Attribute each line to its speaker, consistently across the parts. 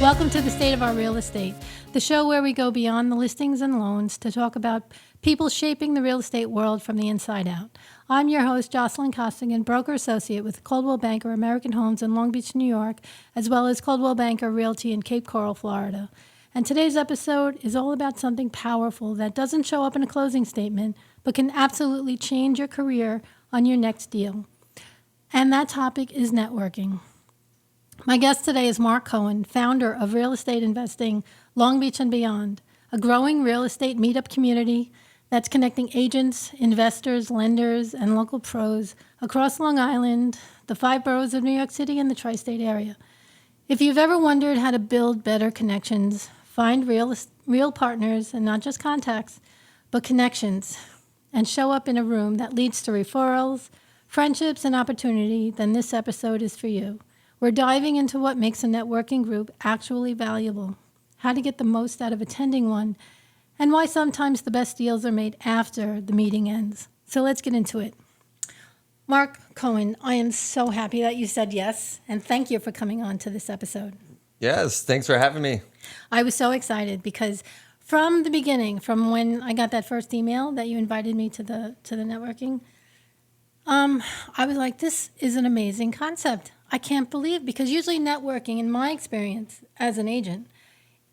Speaker 1: Welcome to the State of Our Real Estate, the show where we go beyond the listings and loans to talk about people shaping the real estate world from the inside out. I'm your host, Jocelyn Costigan, broker associate with Coldwell Banker American Homes in Long Beach, New York, as well as Coldwell Banker Realty in Cape Coral, Florida. And today's episode is all about something powerful that doesn't show up in a closing statement, but can absolutely change your career on your next deal. And that topic is networking. My guest today is Marc Cohen, founder of Real Estate Investing Long Beach and Beyond, a growing real estate meetup community that's connecting agents, investors, lenders, and local pros across Long Island, the 5 boroughs of New York City, and the tri-state area. If you've ever wondered how to build better connections, find real partners, and not just contacts, but connections, and show up in a room that leads to referrals, friendships, and opportunity, then this episode is for you. We're diving into what makes a networking group actually valuable, how to get the most out of attending one, and why sometimes the best deals are made after the meeting ends. So let's get into it. Marc Cohen, I am so happy that you said yes, and thank you for coming on to this episode.
Speaker 2: Yes, thanks for having me.
Speaker 1: I was so excited because from the beginning, from when I got that first email that you invited me to the networking, I was like, this is an amazing concept. I can't believe, because usually networking, in my experience as an agent,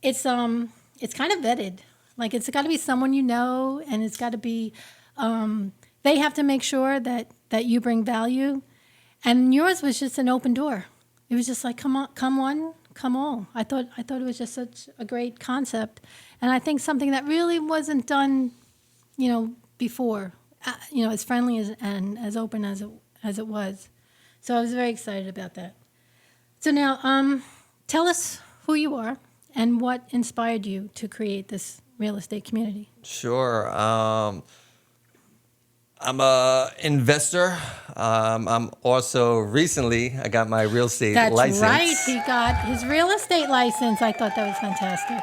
Speaker 1: it's kind of vetted. Like, it's got to be someone you know, and it's got to be, they have to make sure that you bring value. And yours was just an open door. It was just like, come on, come one, come all. I thought it was just such a great concept. And I think something that really wasn't done, before, as friendly and as open as it was. So I was very excited about that. So now, tell us who you are and what inspired you to create this real estate community.
Speaker 2: Sure. I'm a investor. I'm also I got my real estate license.
Speaker 1: That's right. He got his real estate license. I thought that was fantastic.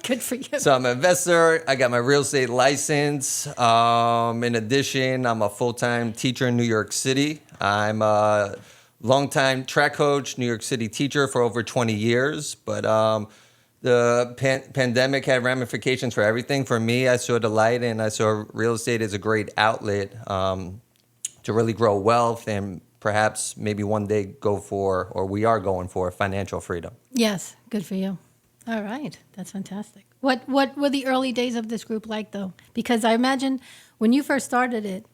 Speaker 1: Good for you.
Speaker 2: So I'm an investor. I got my real estate license. In addition, I'm a full-time teacher in New York City. I'm a longtime track coach, New York City teacher for over 20 years. But the pandemic had ramifications for everything. For me, I saw the light, and I saw real estate as a great outlet to really grow wealth and perhaps maybe one day we are going for financial freedom.
Speaker 1: Yes, good for you. All right, that's fantastic. What were the early days of this group like, though? Because I imagine when you first started it,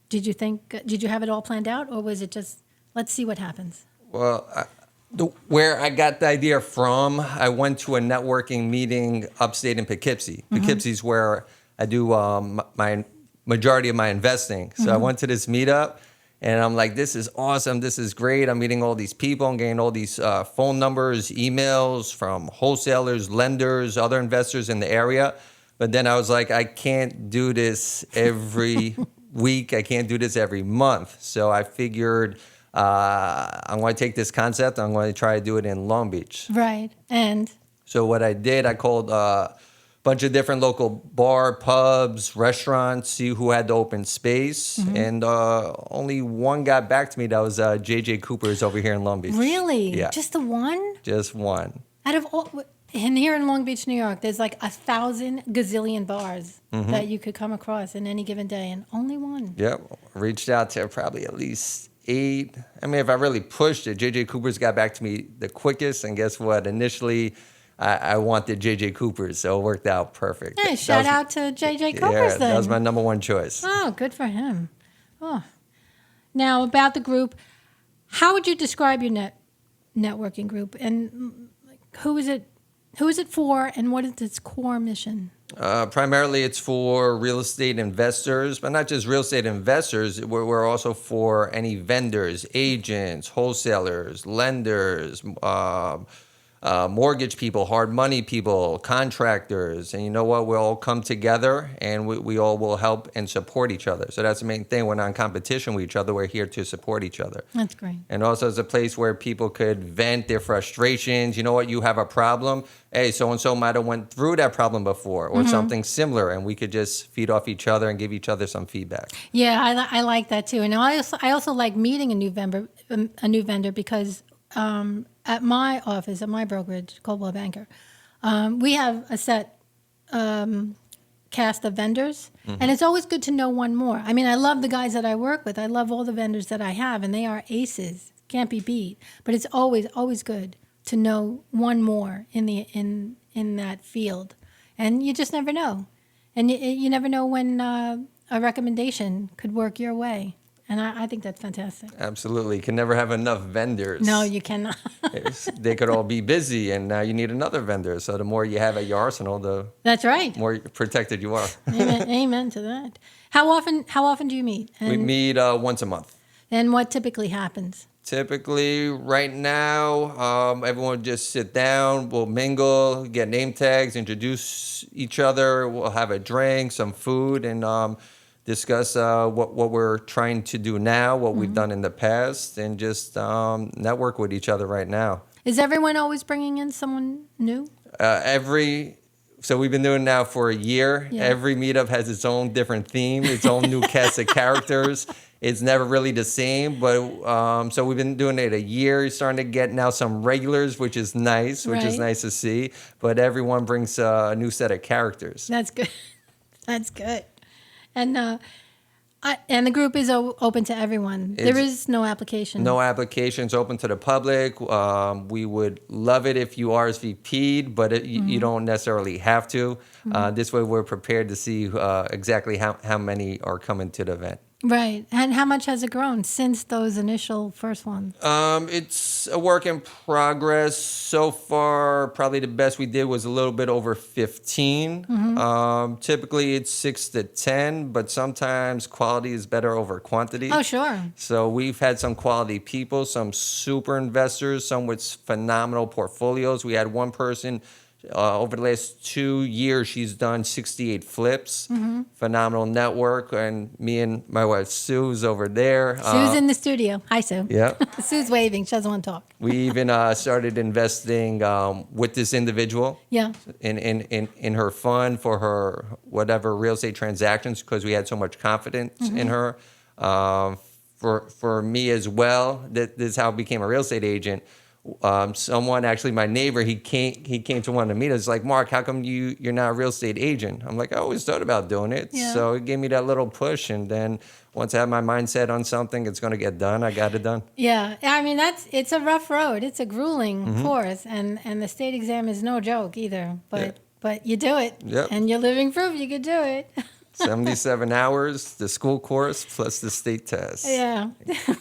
Speaker 1: did you have it all planned out, or was it just, let's see what happens?
Speaker 2: Well, where I got the idea from, I went to a networking meeting upstate in Poughkeepsie. Mm-hmm. Poughkeepsie's where I do my majority of my investing. So I went to this meetup, and I'm like, this is awesome. This is great. I'm meeting all these people. I'm getting all these phone numbers, emails from wholesalers, lenders, other investors in the area. But then I was like, I can't do this every week. I can't do this every month. So I figured I'm going to take this concept. I'm going to try to do it in Long Beach.
Speaker 1: Right. And
Speaker 2: so what I did, I called a bunch of different local bar, pubs, restaurants, see who had the open space. Mm-hmm. And only one got back to me. That was J.J. Cooper's over here in Long Beach.
Speaker 1: Really?
Speaker 2: Yeah.
Speaker 1: Just the one?
Speaker 2: Just one.
Speaker 1: Out of all... And here in Long Beach, New York, there's like 1,000 gazillion bars that you could come across in any given day, and only one.
Speaker 2: Yep. Reached out to probably at least 8. I mean, if I really pushed it, J.J. Cooper's got back to me the quickest, and guess what? Initially, I wanted J.J. Cooper's, so it worked out perfect.
Speaker 1: Hey, shout out to J.J. Cooper's then.
Speaker 2: That was my number one choice.
Speaker 1: Oh, good for him. Oh. Now, about the group, how would you describe your networking group, and who is it for, and what is its core mission?
Speaker 2: Primarily, it's for real estate investors, but not just real estate investors. We're also for any vendors, agents, wholesalers, lenders, mortgage people, hard money people, contractors. And you know what? We'll all come together, and we all will help and support each other. So that's the main thing. We're not in competition with each other. We're here to support each other.
Speaker 1: That's great.
Speaker 2: And also it's a place where people could vent their frustrations. You know what? You have a problem. Hey, so-and-so might have went through that problem before, or something similar, and we could just feed off each other and give each other some feedback.
Speaker 1: Yeah, I like that too. And I also like meeting a new vendor because at my office, at my brokerage, Coldwell Banker, we have a set cast of vendors, and it's always good to know one more. I mean, I love the guys that I work with. I love all the vendors that I have, and they are aces. Can't be beat. But it's always good to know one more in that field, and you just never know, and you never know when a recommendation could work your way. And I think that's fantastic.
Speaker 2: Absolutely. You can never have enough vendors.
Speaker 1: No, you cannot.
Speaker 2: They could all be busy, and now you need another vendor. So the more you have at your arsenal, the
Speaker 1: That's right.
Speaker 2: more protected you are.
Speaker 1: Amen to that. How often do you meet?
Speaker 2: We meet once a month.
Speaker 1: And what typically happens?
Speaker 2: Typically, right now, everyone would just sit down, we'll mingle, get name tags, introduce each other, we'll have a drink, some food, and discuss what we're trying to do now, what we've done in the past, and just network with each other right now.
Speaker 1: Is everyone always bringing in someone new?
Speaker 2: So we've been doing it now for a year.
Speaker 1: Yeah.
Speaker 2: Every meetup has its own different theme, its own new cast of characters. It's never really the same, but so we've been doing it a year. You're starting to get now some regulars, which is nice,
Speaker 1: Right.
Speaker 2: nice to see. But everyone brings a new set of characters.
Speaker 1: That's good. That's good. And the group is open to everyone. There is no application.
Speaker 2: No applications open to the public. We would love it if you RSVP'd, but you don't necessarily have to. This way we're prepared to see exactly how many are coming to the event.
Speaker 1: Right. And how much has it grown since those initial first ones?
Speaker 2: It's a work in progress. So far, probably the best we did was a little bit over 15. Typically, it's 6 to 10, but sometimes quality is better over quantity.
Speaker 1: Oh, sure.
Speaker 2: So we've had some quality people, some super investors, some with phenomenal portfolios. We had one person over the last 2 years, she's done 68 flips, phenomenal network, and me and my wife Sue's over there.
Speaker 1: Sue's in the studio. Hi, Sue.
Speaker 2: Yeah.
Speaker 1: Sue's waving. She doesn't want to talk.
Speaker 2: We even started investing with this individual
Speaker 1: Yeah.
Speaker 2: in her fund for her whatever real estate transactions because we had so much confidence in her. For me as well, this is how I became a real estate agent. Someone, actually my neighbor, he came to one of the meetings. Like, Mark, how come you're not a real estate agent? I'm like, I always thought about doing it.
Speaker 1: Yeah.
Speaker 2: So it gave me that little push. And then once I have my mindset on something, it's going to get done. I got it done.
Speaker 1: Yeah. I mean, it's a rough road. It's a grueling course. And the state exam is no joke either. But you do it.
Speaker 2: Yep.
Speaker 1: And you're living proof you could do it.
Speaker 2: 77 hours, the school course plus the state test.
Speaker 1: Yeah.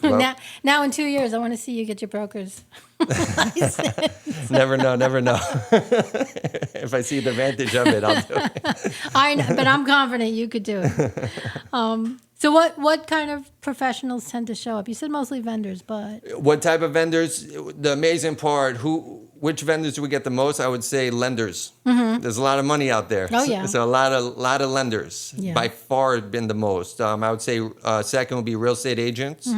Speaker 2: Well-
Speaker 1: now in 2 years, I want to see you get your broker's license.
Speaker 2: Never know. If I see the advantage of it, I'll do it.
Speaker 1: I know, but I'm confident you could do it. So what kind of professionals tend to show up? You said mostly vendors, but
Speaker 2: What type of vendors? The amazing part, which vendors do we get the most? I would say lenders. There's a lot of money out there.
Speaker 1: Oh, yeah.
Speaker 2: So a lot of lenders.
Speaker 1: Yeah.
Speaker 2: By far been the most. I would say second would be real estate agents.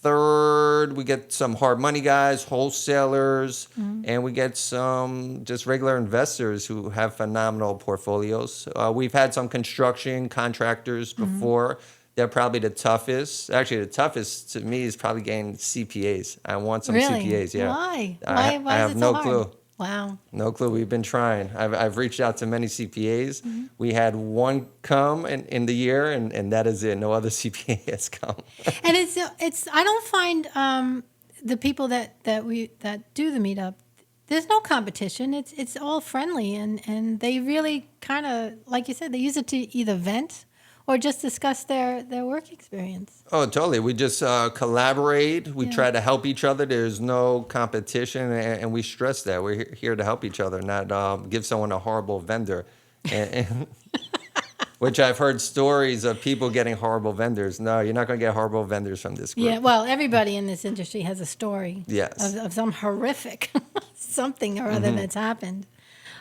Speaker 2: Third, we get some hard money guys, wholesalers, and we get some just regular investors who have phenomenal portfolios. We've had some construction contractors before. They're probably the toughest. Actually, the toughest to me is probably getting CPAs. I want some
Speaker 1: really?
Speaker 2: CPAs, yeah.
Speaker 1: Why?
Speaker 2: I
Speaker 1: Why
Speaker 2: have
Speaker 1: is it
Speaker 2: no
Speaker 1: so hard?
Speaker 2: clue.
Speaker 1: Wow.
Speaker 2: No clue. We've been trying. I've reached out to many CPAs. We had one come in the year, and that is it. No other CPA has come.
Speaker 1: And it's I don't find the people that do the meetup. There's no competition. It's all friendly, and they really kind of, like you said, they use it to either vent or just discuss their work experience.
Speaker 2: Oh, totally. We just collaborate. We
Speaker 1: Yeah.
Speaker 2: try to help each other. There's no competition, and we stress that. We're here to help each other, not give someone a horrible vendor. And which I've heard stories of people getting horrible vendors. No, you're not going to get horrible vendors from this group.
Speaker 1: Yeah, well, everybody in this industry has a story
Speaker 2: Yes.
Speaker 1: of some horrific something or other that's happened.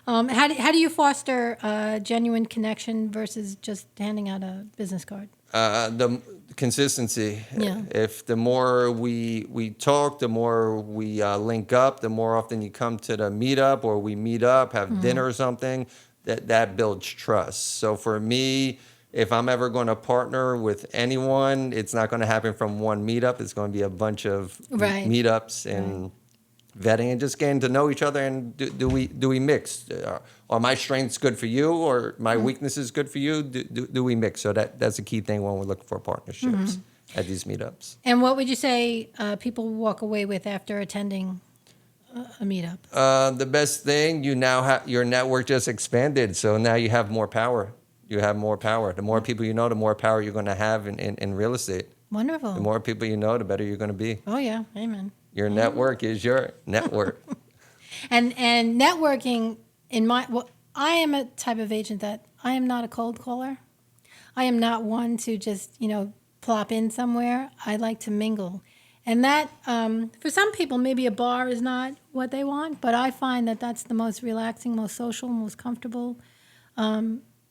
Speaker 1: How do you foster a genuine connection versus just handing out a business card?
Speaker 2: The consistency.
Speaker 1: Yeah.
Speaker 2: If the more we talk, the more we link up, the more often you come to the meetup or we meet up, have dinner or something, that builds trust. So for me, if I'm ever going to partner with anyone, it's not going to happen from one meetup. It's going to be a bunch of
Speaker 1: Right.
Speaker 2: meetups and vetting and just getting to know each other. And do we mix? Are my strengths good for you, or my weaknesses good for you? Do we mix? So that's a key thing when we're looking for partnerships at these meetups.
Speaker 1: And what would you say people walk away with after attending a meetup?
Speaker 2: The best thing, you now have your network just expanded, so now you have more power. You have more power. The more people you know, the more power you're going to have in real estate.
Speaker 1: Wonderful.
Speaker 2: The more people you know, the better you're going to be.
Speaker 1: Oh, yeah. Amen.
Speaker 2: Your network is your network.
Speaker 1: And networking, I am a type of agent that I am not a cold caller. I am not one to just, plop in somewhere. I like to mingle. And that, for some people, maybe a bar is not what they want, but I find that that's the most relaxing, most social, most comfortable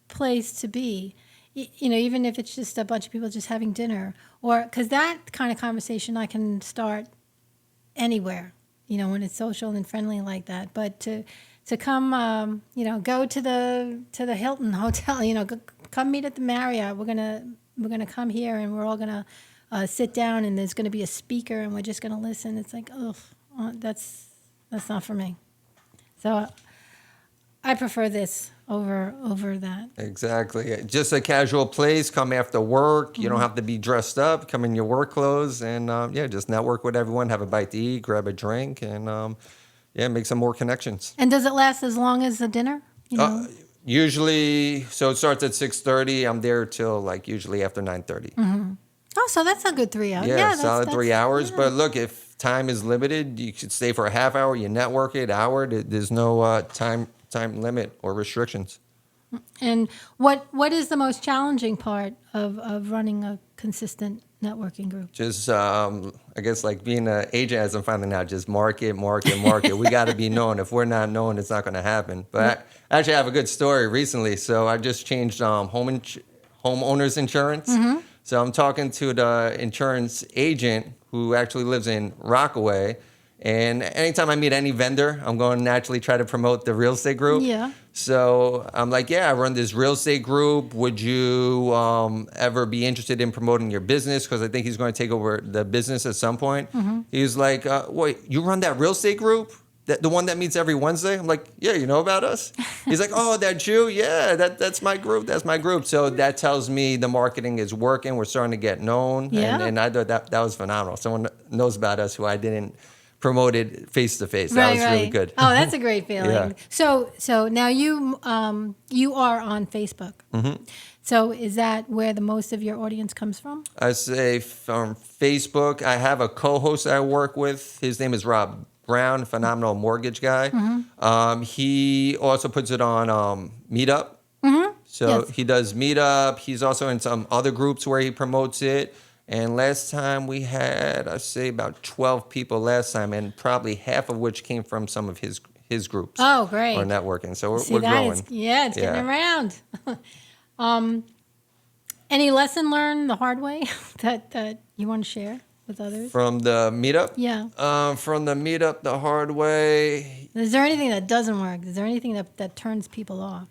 Speaker 1: place to be. Even if it's just a bunch of people just having dinner, or because that kind of conversation I can start anywhere, when it's social and friendly like that. But to come, go to the Hilton Hotel, come meet at the Marriott. We're gonna come here and we're all gonna sit down and there's gonna be a speaker and we're just gonna listen. It's like, that's not for me. So I prefer this over that.
Speaker 2: Exactly. Just a casual place. Come after work. You don't have to be dressed up. Come in your work clothes and just network with everyone. Have a bite to eat. Grab a drink and make some more connections.
Speaker 1: And does it last as long as the dinner?
Speaker 2: Usually, so it starts at 6:30. I'm there till usually after 9:30.
Speaker 1: Oh, so that's a good 3 hours.
Speaker 2: Yeah, solid 3 hours.
Speaker 1: Yeah.
Speaker 2: But look, if time is limited, you should stay for a half hour. You network it, hour. There's no time limit or restrictions.
Speaker 1: And what is the most challenging part of running a consistent networking group?
Speaker 2: Just, I guess, being an agent, as I'm finding out, just market. We got to be known. If we're not known, it's not going to happen. But I actually have a good story recently. So I just changed homeowners insurance. So I'm talking to the insurance agent who actually lives in Rockaway. And anytime I meet any vendor, I'm going to naturally try to promote the real estate group.
Speaker 1: Yeah.
Speaker 2: So I'm like, I run this real estate group. Would you ever be interested in promoting your business? Because I think he's going to take over the business at some point. He's like, wait, you run that real estate group? The one that meets every Wednesday? I'm like, yeah, you know about us? He's like, oh, that's you? Yeah, that's my group. That's my group. So that tells me the marketing is working. We're starting to get known.
Speaker 1: Yeah.
Speaker 2: And I thought that was phenomenal. Someone knows about us who I didn't promoted face to face. That was really good.
Speaker 1: Oh, that's a great feeling.
Speaker 2: Yeah.
Speaker 1: So now you are on Facebook. So is that where the most of your audience comes from?
Speaker 2: I say from Facebook. I have a co-host I work with. His name is Rob Brown, phenomenal mortgage guy. He also puts it on Meetup. So
Speaker 1: Yes.
Speaker 2: he does Meetup. He's also in some other groups where he promotes it. And last time we had, I say about 12 people last time, and probably half of which came from some of his groups.
Speaker 1: Oh, great.
Speaker 2: Or networking. So we're
Speaker 1: See,
Speaker 2: growing.
Speaker 1: It's getting around. Any lesson learned the hard way that you want to share with others?
Speaker 2: From the Meetup?
Speaker 1: Yeah.
Speaker 2: From the Meetup the hard way.
Speaker 1: Is there anything that doesn't work? Is there anything that turns people off?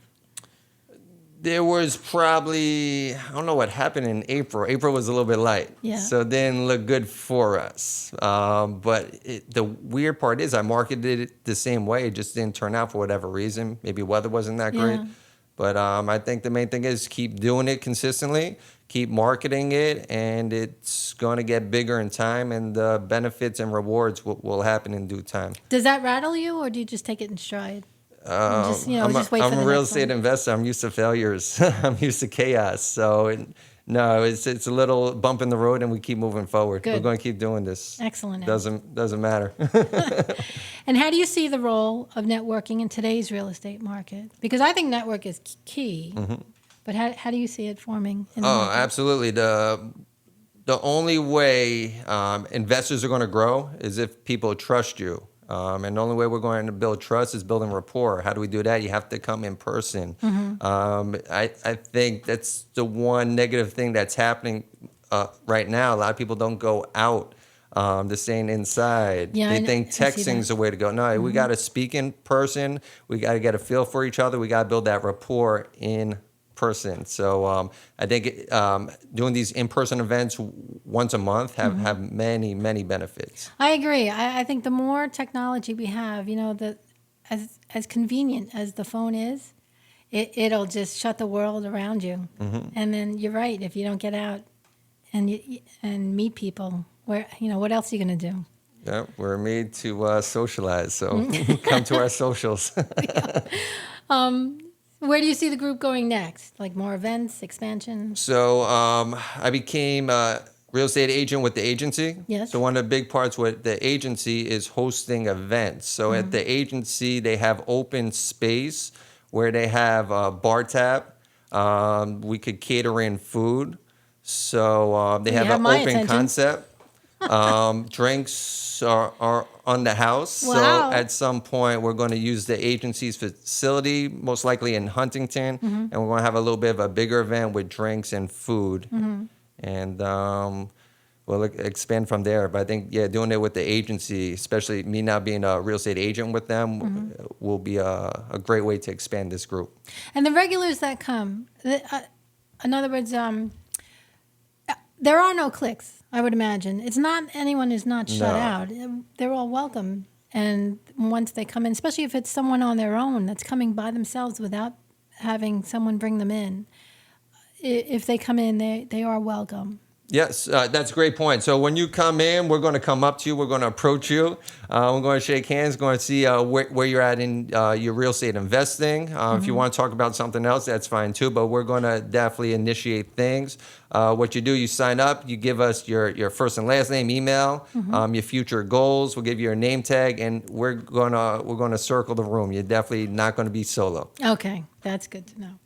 Speaker 2: There was probably, I don't know what happened in April. April was a little bit light.
Speaker 1: Yeah.
Speaker 2: So it didn't look good for us. But the weird part is I marketed it the same way. It just didn't turn out for whatever reason. Maybe weather wasn't that great.
Speaker 1: Yeah.
Speaker 2: But I think the main thing is keep doing it consistently, keep marketing it, and it's going to get bigger in time, and the benefits and rewards will happen in due time.
Speaker 1: Does that rattle you, or do you just take it in stride?
Speaker 2: I'm a real estate investor. I'm used to failures. I'm used to chaos. So it's a little bump in the road, and we keep moving forward.
Speaker 1: Good.
Speaker 2: We're going to keep doing this.
Speaker 1: Excellent.
Speaker 2: Doesn't matter.
Speaker 1: And how do you see the role of networking in today's real estate market? Because I think network is key. But how do you see it forming in the market?
Speaker 2: Absolutely. The only way investors are going to grow is if people trust you. And the only way we're going to build trust is building rapport. How do we do that? You have to come in person. I think that's the one negative thing that's happening right now. A lot of people don't go out. They're staying inside.
Speaker 1: Yeah,
Speaker 2: they think
Speaker 1: I see
Speaker 2: texting's
Speaker 1: that.
Speaker 2: the way to go. No, we got to speak in person. We got to get a feel for each other. We got to build that rapport in person. So I think doing these in-person events once a month have many, many benefits.
Speaker 1: I agree. I think the more technology we have, as convenient as the phone is, it'll just shut the world around you. And then you're right. If you don't get out and meet people, what else are you going to do?
Speaker 2: Yeah, we're made to socialize, so come to our socials.
Speaker 1: Where do you see the group going next? Like more events, expansion?
Speaker 2: So I became a real estate agent with the agency.
Speaker 1: Yes.
Speaker 2: So one of the big parts with the agency is hosting events. So at the agency, they have open space where they have a bar tab. We could cater in food. So they have an open concept. Drinks are on the house.
Speaker 1: Wow.
Speaker 2: So at some point, we're going to use the agency's facility, most likely in Huntington, and we're going to have a little bit of a bigger event with drinks and food. And we'll expand from there. But I think, doing it with the agency, especially me now being a real estate agent with them, will be a great way to expand this group.
Speaker 1: And the regulars that come, in other words, there are no cliques, I would imagine. It's not anyone who's not shut out. They're all welcome. And once they come in, especially if it's someone on their own that's coming by themselves without having someone bring them in, if they come in, they are welcome.
Speaker 2: Yes, that's a great point. So when you come in, we're going to come up to you. We're going to approach you. We're going to shake hands. Going to see where you're at in your real estate investing. If you want to talk about something else, that's fine too. But we're going to definitely initiate things. What you do, you sign up. You give us your first and last name, email, your future goals. We'll give you your name tag, and we're gonna circle the room. You're definitely not going to be solo.
Speaker 1: Okay, that's good to know.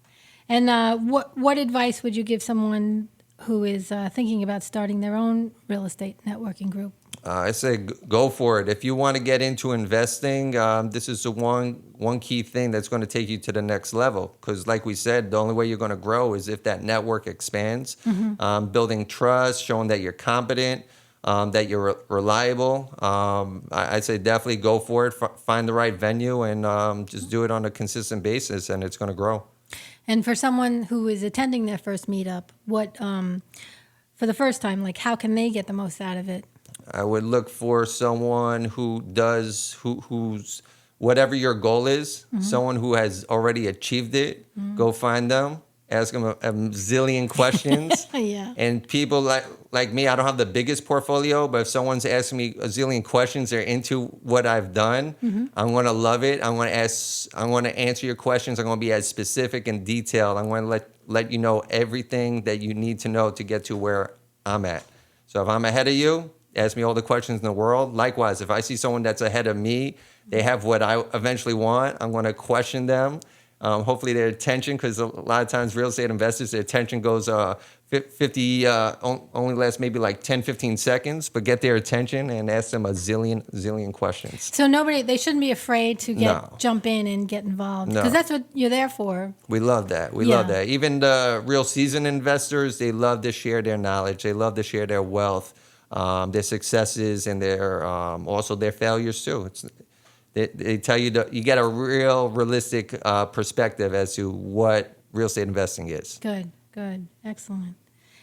Speaker 1: And what advice would you give someone who is thinking about starting their own real estate networking group?
Speaker 2: I say go for it. If you want to get into investing, this is the one key thing that's going to take you to the next level. Because like we said, the only way you're going to grow is if that network expands. Building trust, showing that you're competent, that you're reliable. I'd say definitely go for it. Find the right venue and just do it on a consistent basis, and it's going to grow.
Speaker 1: And for someone who is attending their first meetup, what for the first time, like how can they get the most out of it?
Speaker 2: I would look for someone who's whatever your goal is, someone who has already achieved it. Go find them, ask them a zillion questions.
Speaker 1: Yeah.
Speaker 2: And people like me, I don't have the biggest portfolio, but if someone's asking me a zillion questions, they're into what I've done, I'm going to love it. I'm going to answer your questions. I'm going to be as specific and detailed. I'm going to let you know everything that you need to know to get to where I'm at. So if I'm ahead of you, ask me all the questions in the world. Likewise, if I see someone that's ahead of me, they have what I eventually want, I'm going to question them. Hopefully their attention, because a lot of times real estate investors, their attention goes 50, only lasts maybe like 10, 15 seconds, but get their attention and ask them a zillion questions.
Speaker 1: So they shouldn't be afraid to jump in and get involved, because that's what you're there for.
Speaker 2: We love that. We love that. Even the real seasoned investors, they love to share their knowledge. They love to share their wealth, their successes, and their also their failures too. They tell you you get a realistic perspective as to what real estate investing is.
Speaker 1: Good, excellent.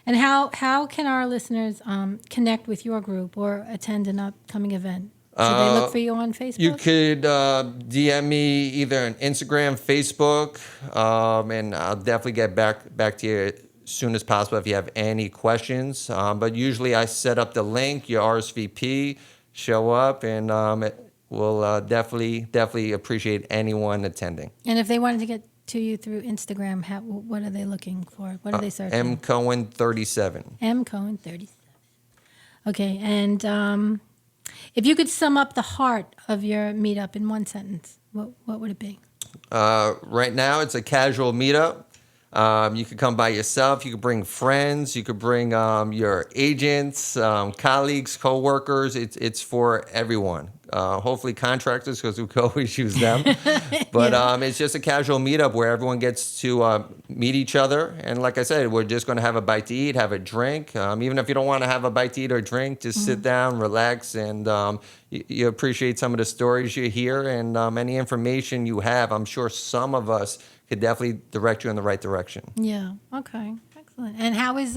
Speaker 1: And how can our listeners connect with your group or attend an upcoming event? Should they look for you on Facebook?
Speaker 2: You could DM me either on Instagram, Facebook, and I'll definitely get back to you as soon as possible if you have any questions. But usually I set up the link, your RSVP, show up, and we'll definitely appreciate anyone attending.
Speaker 1: And if they wanted to get to you through Instagram, what are they looking for? What are they searching?
Speaker 2: mcohen37.
Speaker 1: mcohen37. Okay, and if you could sum up the heart of your meetup in one sentence, what would it be?
Speaker 2: Right now, it's a casual meetup. You could come by yourself. You could bring friends. You could bring your agents, colleagues, coworkers. It's for everyone. hopefully contractors, because we could always use them. But it's just a casual meetup where everyone gets to meet each other. And like I said, we're just going to have a bite to eat, have a drink. Even if you don't want to have a bite to eat or drink, just sit down, relax, and you appreciate some of the stories you hear and any information you have. I'm sure some of us could definitely direct you in the right direction.
Speaker 1: Yeah. Okay. Excellent. And how is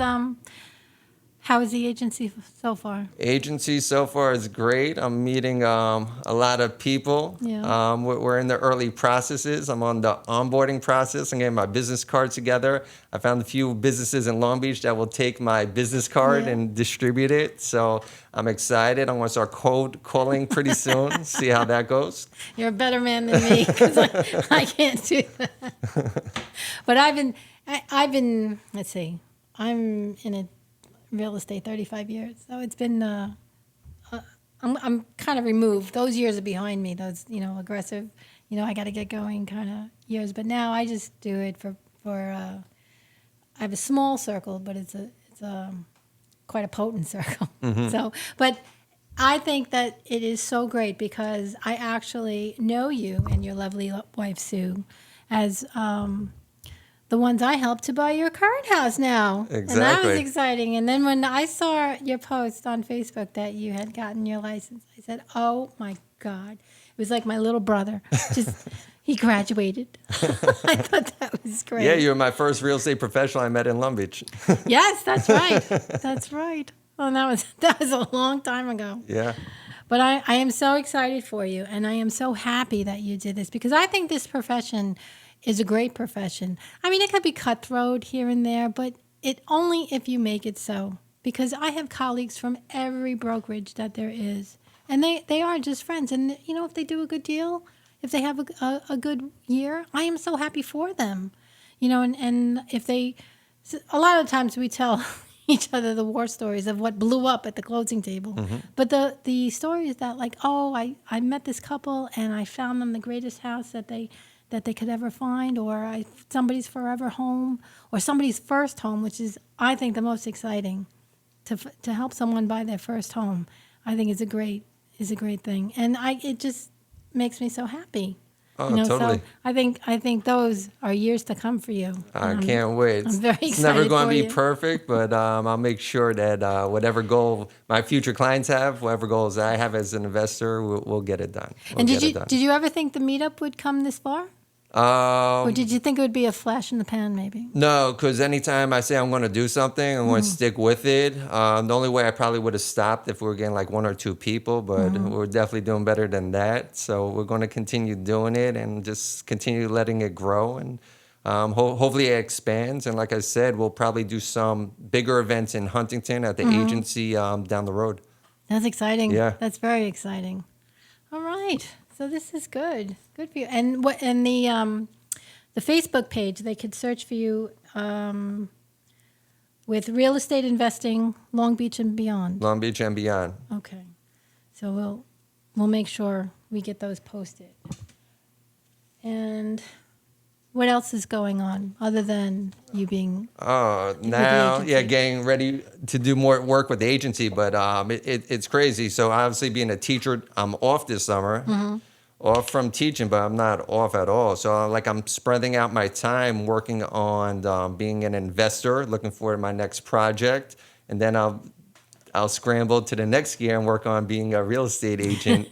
Speaker 1: the agency so far?
Speaker 2: Agency so far is great. I'm meeting a lot of people.
Speaker 1: Yeah.
Speaker 2: We're in the early processes. I'm on the onboarding process. I'm getting my business card together. I found a few businesses in Long Beach that will take my business card and distribute it. So I'm excited. I'm going to start cold calling pretty soon, see how that goes.
Speaker 1: You're a better man than me because I can't do that. But I've been, let's see, I'm in a real estate 35 years. So it's been, I'm kind of removed. Those years are behind me, those, aggressive, I got to get going kind of years. But now I just do it for I have a small circle, but it's quite a potent circle. So, but I think that it is so great because I actually know you and your lovely wife, Sue, as the ones I helped to buy your current house now.
Speaker 2: Exactly.
Speaker 1: And that was exciting. And then when I saw your post on Facebook that you had gotten your license, I said, oh my God. It was like my little brother. He graduated. I thought that was great.
Speaker 2: Yeah, you were my first real estate professional I met in Long Beach.
Speaker 1: Yes, that's right. That's right. Well, that was a long time ago.
Speaker 2: Yeah.
Speaker 1: But I am so excited for you, and I am so happy that you did this because I think this profession is a great profession. I mean, it could be cutthroat here and there, but it only if you make it so. Because I have colleagues from every brokerage that there is, and they are just friends. And, if they do a good deal, if they have a good year, I am so happy for them. And if they, a lot of times we tell each other the war stories of what blew up at the closing table. But the stories that I met this couple and I found them the greatest house that they could ever find, or somebody's forever home, or somebody's first home, which is, I think, the most exciting. To help someone buy their first home, I think is a great thing, and it just makes me so happy.
Speaker 2: Oh, totally.
Speaker 1: So I think those are years to come for you.
Speaker 2: I can't wait.
Speaker 1: I'm very excited.
Speaker 2: It's never going
Speaker 1: for
Speaker 2: to be
Speaker 1: you.
Speaker 2: perfect, but I'll make sure that whatever goal my future clients have, whatever goals I have as an investor, we'll get it done.
Speaker 1: And did you ever think the meetup would come this far? Or did you think it would be a flash in the pan, maybe?
Speaker 2: No, because anytime I say I'm going to do something, I'm going to stick with it. The only way I probably would have stopped if we were getting like one or two people, but we're definitely doing better than that. So we're going to continue doing it and just continue letting it grow. And hopefully it expands. And like I said, we'll probably do some bigger events in Huntington at the agency down the road.
Speaker 1: That's exciting.
Speaker 2: Yeah.
Speaker 1: That's very exciting. All right. So this is good. Good for you. And the Facebook page, they could search for you with real estate investing, Long Beach and beyond.
Speaker 2: Long Beach and beyond.
Speaker 1: Okay. So we'll make sure we get those posted. And what else is going on other than you being
Speaker 2: now, getting ready to do more work with the agency, but it's crazy. So obviously being a teacher, I'm off this summer, off from teaching, but I'm not off at all. So I'm spreading out my time working on being an investor, looking for my next project, and then I'll scramble to the next gear and work on being a real estate agent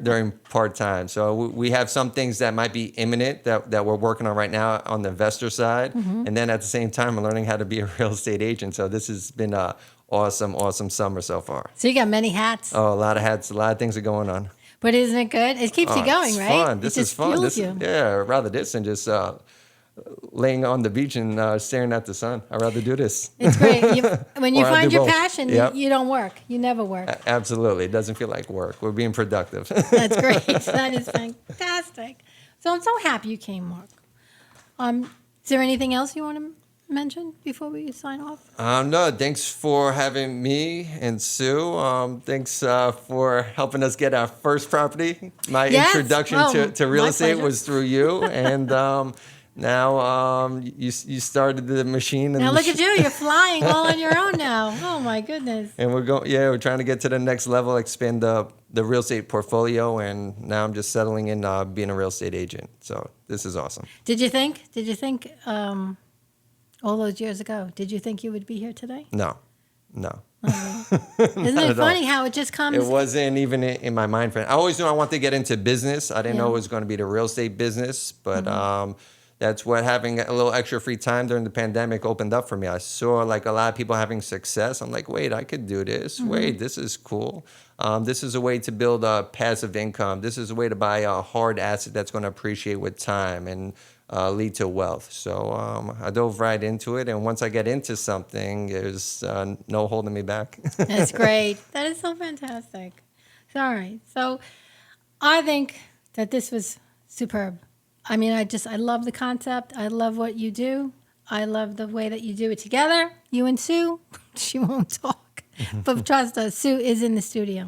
Speaker 2: during part-time. So we have some things that might be imminent that we're working on right now on the investor side. And then at the same time, I'm learning how to be a real estate agent. So this has been a awesome summer so far.
Speaker 1: So you got many hats.
Speaker 2: Oh, a lot of hats. A lot of things are going on.
Speaker 1: But isn't it good? It keeps you going,
Speaker 2: it's
Speaker 1: right?
Speaker 2: Fun. This is fun.
Speaker 1: Fuels you.
Speaker 2: Rather this than just laying on the beach and staring at the sun. I'd rather do this.
Speaker 1: It's great. When you
Speaker 2: Or I'll
Speaker 1: find
Speaker 2: do
Speaker 1: your
Speaker 2: both.
Speaker 1: passion,
Speaker 2: Yep.
Speaker 1: you don't work. You never work.
Speaker 2: Absolutely. It doesn't feel like work. We're being productive.
Speaker 1: That's great. That is fantastic. So I'm so happy you came, Mark. Is there anything else you want to mention before we sign off?
Speaker 2: No, thanks for having me and Sue. Thanks for helping us get our first property. My introduction to real estate
Speaker 1: pleasure.
Speaker 2: was through you, and now you started the machine. And
Speaker 1: Now look at you. You're flying all on your own now. Oh, my goodness.
Speaker 2: And we're trying to get to the next level, expand the the real estate portfolio, and now I'm just settling in being a real estate agent. So this is awesome.
Speaker 1: Did you think all those years ago, did you think you would be here today?
Speaker 2: No.
Speaker 1: Isn't it funny how it just comes?
Speaker 2: It wasn't even in my mind. I always knew I wanted to get into business. I didn't know it was going to be the real estate business, but that's what having a little extra free time during the pandemic opened up for me. I saw like a lot of people having success. I'm like, wait, I could do this. Wait, this is cool. This is a way to build a passive income. This is a way to buy a hard asset that's going to appreciate with time and lead to wealth. So I dove right into it. And once I get into something, there's no holding me back.
Speaker 1: That's great. That is so fantastic. All right. So I think that this was superb. I mean, I love the concept. I love what you do. I love the way that you do it together. You and Sue, she won't talk. But trust us, Sue is in the studio.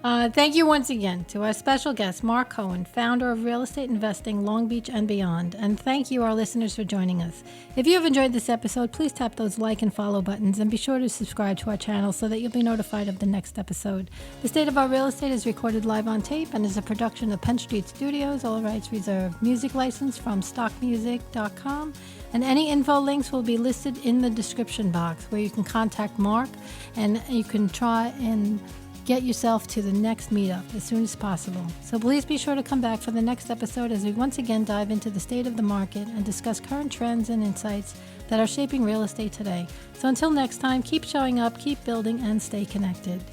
Speaker 1: Thank you once again to our special guest, Marc Cohen, founder of Real Estate Investing, Long Beach and beyond. And thank you, our listeners, for joining us. If you have enjoyed this episode, please tap those like and follow buttons and be sure to subscribe to our channel so that you'll be notified of the next episode. The State of Our Real Estate is recorded live on tape and is a production of Penn Street Studios, all rights reserved. Music license from stockmusic.com. And any info links will be listed in the description box where you can contact Marc and you can try and get yourself to the next meetup as soon as possible. So please be sure to come back for the next episode as we once again dive into the state of the market and discuss current trends and insights that are shaping real estate today. So until next time, keep showing up, keep building, and stay connected.